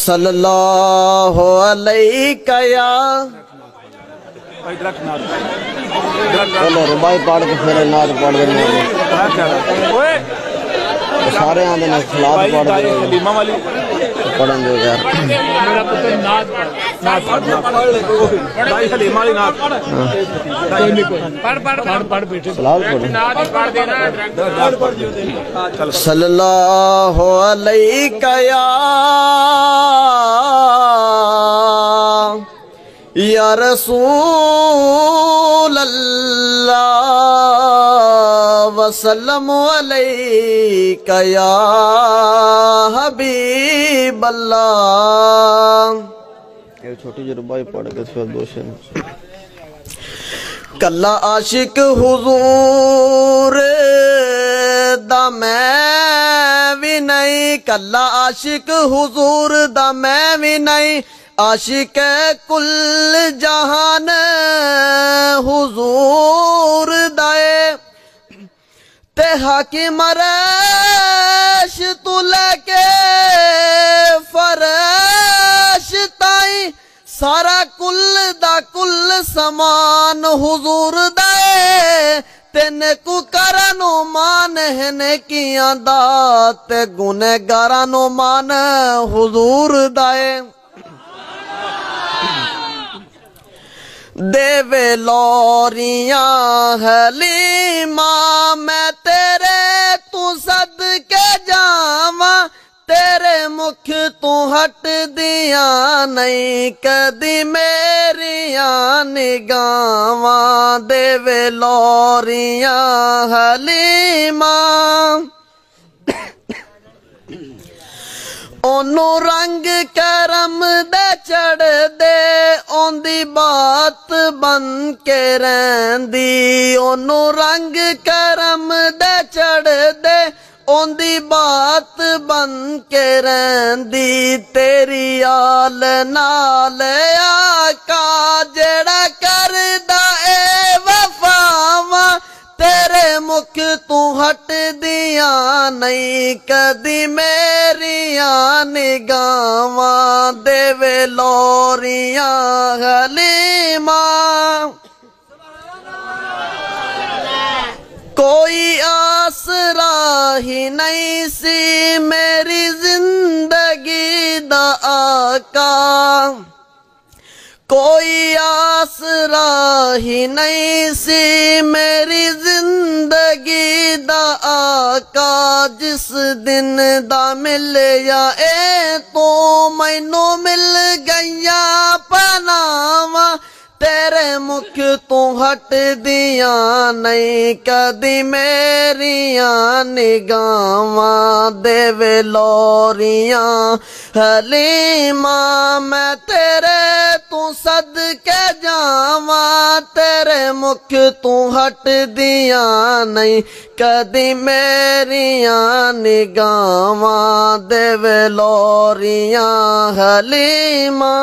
صلی اللہ علیہ یا چلو ربائی پڑھ کے پھر نعت پڑھ دینے سارے آندے نے صلاۃ پڑھ دینے پڑھن دو یار میرا پتر نعت پڑھ لے بھائی حلیمہ والی نعت پڑھ بیٹے صلاۃ پڑھ نعت پڑھ دینا صلی اللہ علیہ یا رسول اللہ وسلم علیکہ یا حبیب اللہ یہ چھوٹی جو ربائی پڑھ کے پھر دوشن کلا عاشق حضور دا میں بھی نہیں کلا عاشق حضور دا میں بھی نہیں عاشق کل جہان حضور دائے تے حاکم عرش تو لے کے فرش تائیں سارا کل دا کل سامان حضور دائے تین کو کرنو مان ہے نیکیاں دا تے گنہ گارانو مان حضور دائے دیوے لوریاں حلیمہ میں تیرے تو صدقے جاواں تیرے مکھ تو ہٹ دیاں نہیں کدی میریاں نگاواں دیوے لوریاں حلیمہ اونوں رنگ کرم دے چڑھ دے اون دی بات بن کے رہندی اونوں رنگ کرم دے چڑھ دے اون دی بات بن کے رہندی تیری آل نال آقا جڑا کردا اے وفاواں تیرے مکھ تو ہٹ دیاں نہیں کدی میریاں نگاواں دیوے لوریاں حلیمہ کوئی آسرا ہی نہیں سی میری زندگی دا آقا کوئی آسرا ہی نہیں سی میری زندگی دا آقا جس دن دا ملیا اے تو مینو مل گیا پناواں تیرے مکھ تو ہٹ دیاں نہیں کدی میریاں نگاواں دیوے لوریاں حلیمہ میں تیرے تو صدقے جاواں تیرے مکھ تو ہٹ دیاں نہیں کدی میریاں نگاواں دیوے لوریاں حلیمہ